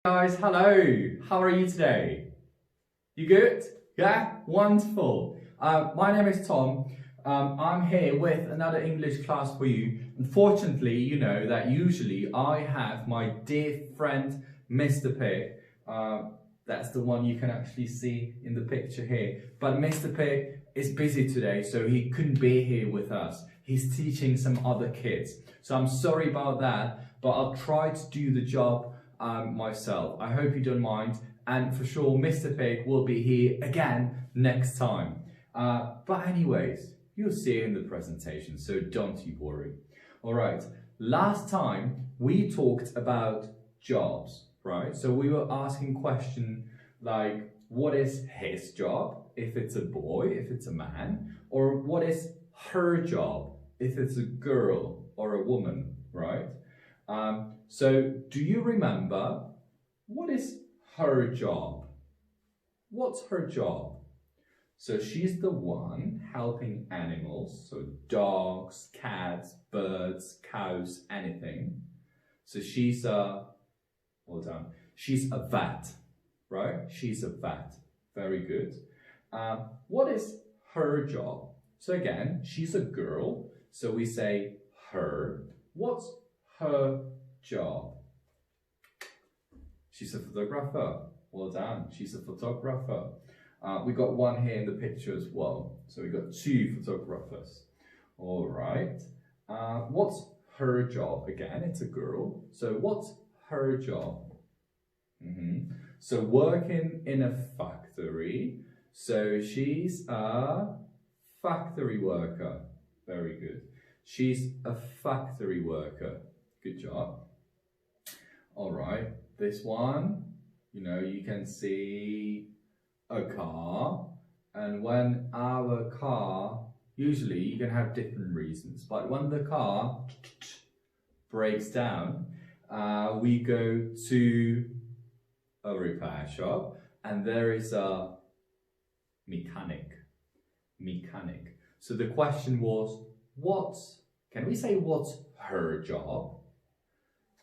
Guys, hello. How are you today? You good? Yeah? Wonderful. My name is Tom. I'm here with another English class for you. Unfortunately, you know that usually I have my dear friend, Mr. Pig. That's the one you can actually see in the picture here. But Mr. Pig is busy today, so he couldn't be here with us. He's teaching some other kids. So I'm sorry about that, but I'll try to do the job myself. I hope you don't mind. And for sure, Mr. Pig will be here again next time. But anyways, you'll see it in the presentation, so don't you worry. All right, last time we talked about jobs, right? So we were asking questions like, what is his job, if it's a boy, if it's a man, or what is her job, if it's a girl or a woman, right? So do you remember, what is her job? What's her job? So she's the one helping animals, so dogs, cats, birds, cows, anything. So she's a, well done, she's a vet, right? She's a vet, very good. What is her job? So again, she's a girl, so we say her. What's her job? She's a photographer. Well done, she's a photographer. We got one here in the picture as well. So we got two photographers. All right. What's her job? Again, it's a girl. So what's her job? So working in a factory. So she's a factory worker. Very good. She's a factory worker. Good job. All right. This one, you know, you can see a car, and when our car, usually you can have different reasons, but when the car breaks down, we go to a repair shop, and there is a mechanic. So the question was, can we say what's her job?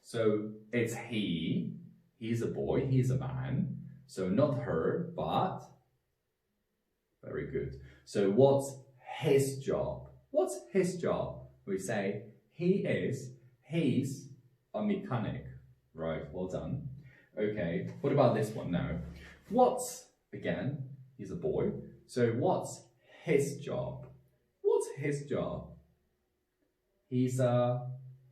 So it's he's a boy, he's a man. So not her, but, very good. So what's his job? What's his job? We say he's a mechanic. Right, well done. Okay, what about this one now? Again, he's a boy. So what's his job? What's his job?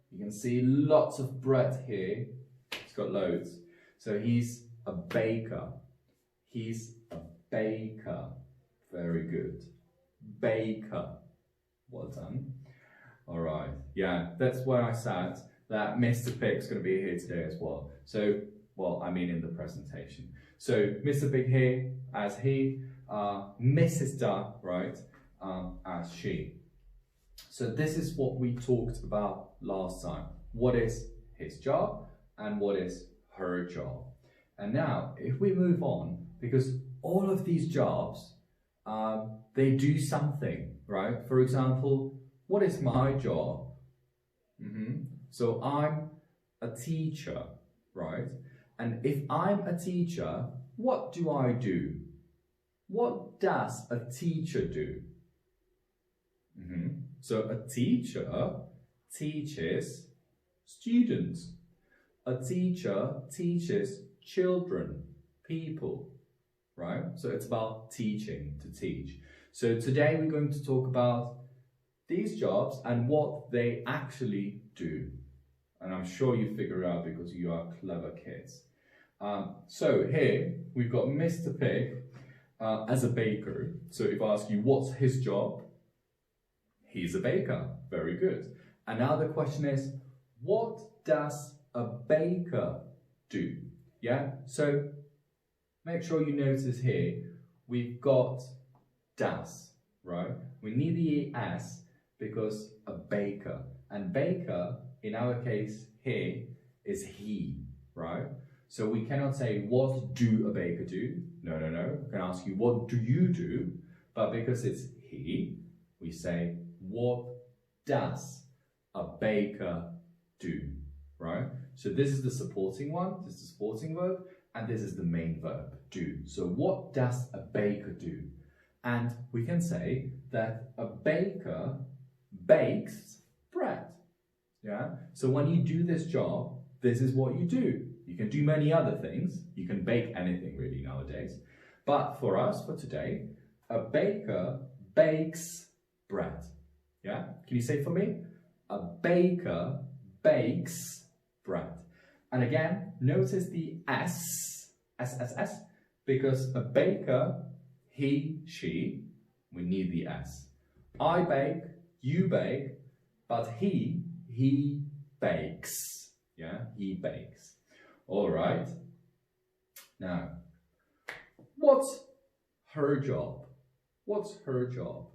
You can see lots of bread here. He's got loads. So he's a baker. He's a baker. Very good. Baker. Well done. All right. Yeah, that's where I said that Mr. Pig's going to be here today as well. So, well, I mean in the presentation. So Mr. Pig here as he, Mrs. Da, right, as she. So this is what we talked about last time. What is his job and what is her job? And now, if we move on, because all of these jobs, they do something, right? For example, what is my job? So I'm a teacher, right? And if I'm a teacher, what do I do? What does a teacher do? So a teacher teaches students. A teacher teaches children, people, right? So it's about teaching, to teach. So today we're going to talk about these jobs and what they actually do. And I'm sure you figure it out because you are clever kids. So here we've got Mr. Pig as a baker. So if I ask you what's his job, he's a baker. Very good. And now the question is, what does a baker do? Yeah, so make sure you notice here, we've got das, right? We need the ES because a baker. And baker, in our case here, is he, right? So we cannot say, what do a baker do? No. We can ask you, what do you do? But because it's he, we say, what does a baker do, right? So this is the supporting one, this is the supporting verb, and this is the main verb, do. So what does a baker do? And we can say that a baker bakes bread. Yeah. So when you do this job, this is what you do. You can do many other things. You can bake anything really nowadays. But for us, for today, a baker bakes bread. Yeah. Can you say for me? A baker bakes bread. And again, notice the S, because a baker, he, she, we need the S. I bake, you bake, but he bakes. Yeah, he bakes. All right. Now, what's her job? What's her job?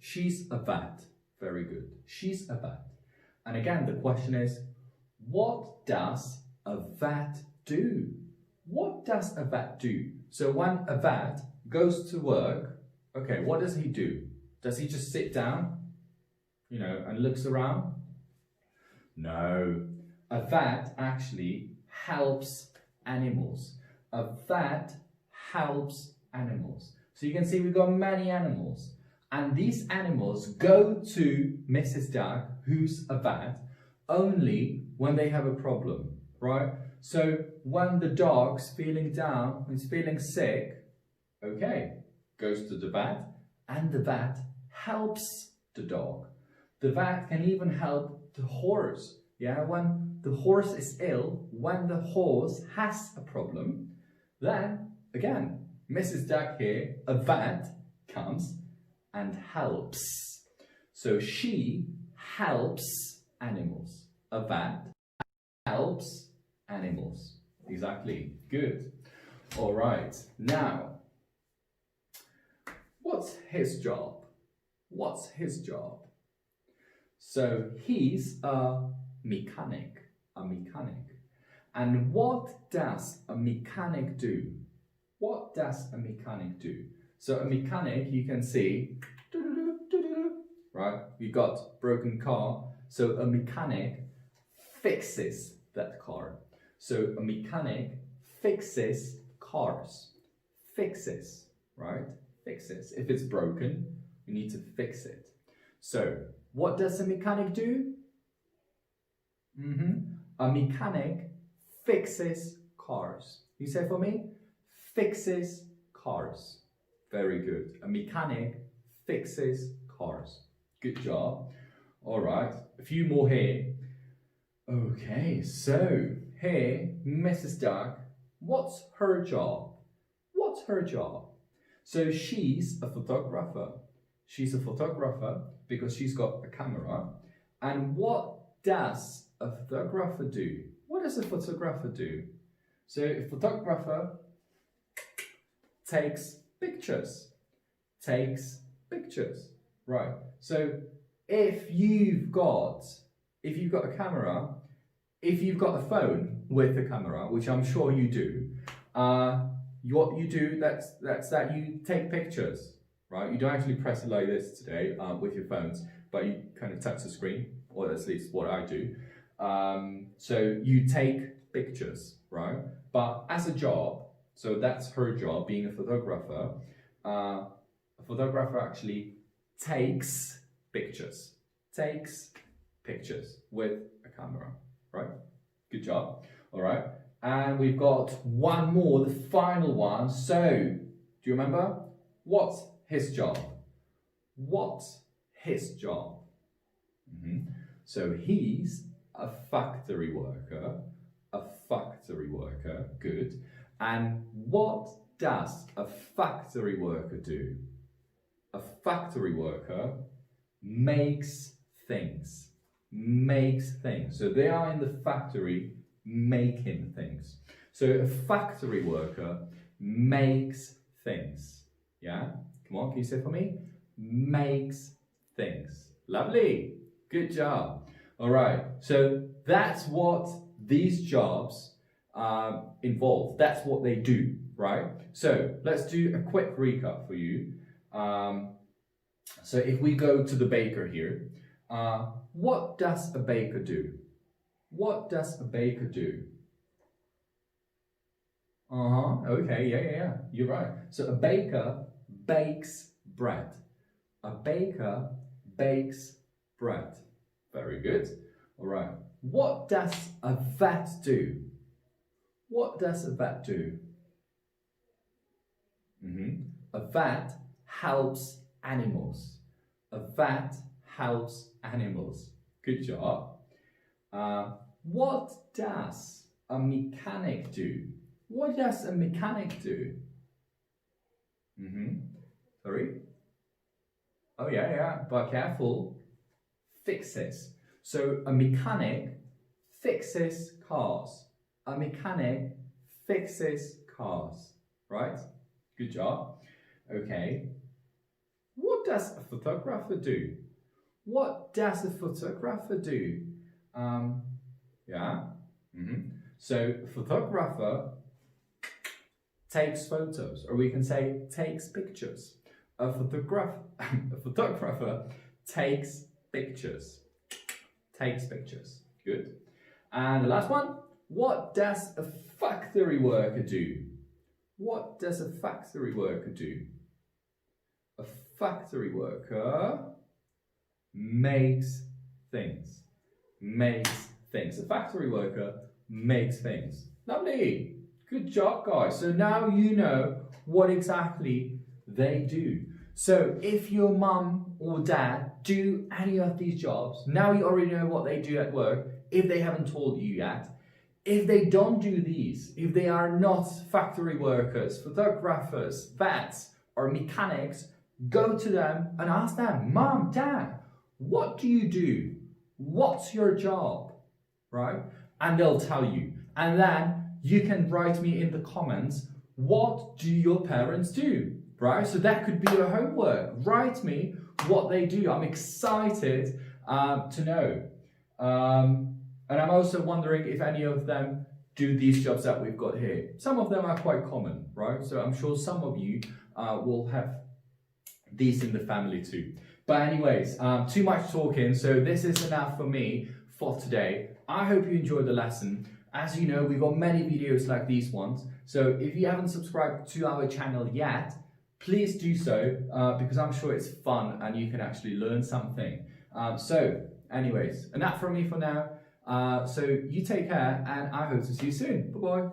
She's a vet. Very good. She's a vet. And again, the question is, what does a vet do? What does a vet do? So when a vet goes to work, okay, what does he do? Does he just sit down, you know, and looks around? No. A vet actually helps animals. A vet helps animals. So you can see we've got many animals. And these animals go to Mrs. Duck, who's a vet, only when they have a problem, right? So when the dog's feeling down, when he's feeling sick, okay, goes to the vet, and the vet helps the dog. The vet can even help the horse. Yeah, when the horse is ill, when the horse has a problem, then again, Mrs. Duck here, a vet, comes and helps. So she helps animals. A vet helps animals. Exactly. Good. All right. Now, what's his job? What's his job? So he's a mechanic. A mechanic. And what does a mechanic do? What does a mechanic do? So a mechanic, you can see, right? We got broken car. So a mechanic fixes that car. So a mechanic fixes cars. Fixes, right? Fixes. If it's broken, we need to fix it. So what does a mechanic do? A mechanic fixes cars. You say for me? Fixes cars. Very good. A mechanic fixes cars. Good job. All right, a few more here. Okay, so here, Mrs. Duck, what's her job? What's her job? So she's a photographer. She's a photographer because she's got a camera. And what does a photographer do? What does a photographer do? So a photographer takes pictures. Takes pictures. Right. So if you've got a camera, if you've got a phone with a camera, which I'm sure you do, what you do, that's that you take pictures, right? You don't actually press it like this today with your phones, but you kind of touch the screen, or at least what I do. So you take pictures, right? But as a job, so that's her job, being a photographer. A photographer actually takes pictures with a camera, right? Good job. All right. And we've got one more, the final one. So, do you remember? What's his job? What's his job? So he's a factory worker. A factory worker. Good. And what does a factory worker do? A factory worker makes things. Makes things. So they are in the factory making things. So a factory worker makes things. Yeah? Come on, can you say it for me? Makes things. Lovely. Good job. All right. So that's what these jobs involve. That's what they do, right? So let's do a quick recap for you. So if we go to the baker here, what does a baker do? What does a baker do? Okay, yeah. You're right. So a baker bakes bread. A baker bakes bread. Very good. All right. What does a vet do? What does a vet do? A vet helps animals. A vet helps animals. Good job. What does a mechanic do? What does a mechanic do? Sorry? Oh yeah, but careful. Fixes. So a mechanic fixes cars. A mechanic fixes cars. Right? Good job. Okay. What does a photographer do? What does a photographer do? So a photographer takes photos, or we can say takes pictures. A photographer takes pictures. Takes pictures. Good. And the last one. What does a factory worker do? What does a factory worker do? A factory worker makes things. Makes things. A factory worker makes things. Lovely. Good job, guys. So now you know what exactly they do. So if your mum or dad do any of these jobs, now you already know what they do at work, if they haven't told you yet. If they don't do these, if they are not factory workers, photographers, vets, or mechanics, go to them and ask them, Mom, Dad, what do you do? What's your job? Right? And they'll tell you. And then you can write me in the comments, what do your parents do? Right? So that could be your homework. Write me what they do. I'm excited to know. And I'm also wondering if any of them do these jobs that we've got here. Some of them are quite common, right? So I'm sure some of you will have these in the family too. But anyways, too much talking. So this is enough for me for today. I hope you enjoyed the lesson. As you know, we've got many videos like these ones. So if you haven't subscribed to our channel yet, please do so because I'm sure it's fun and you can actually learn something. So anyways, enough from me for now. So you take care and I hope to see you soon. Bye-bye.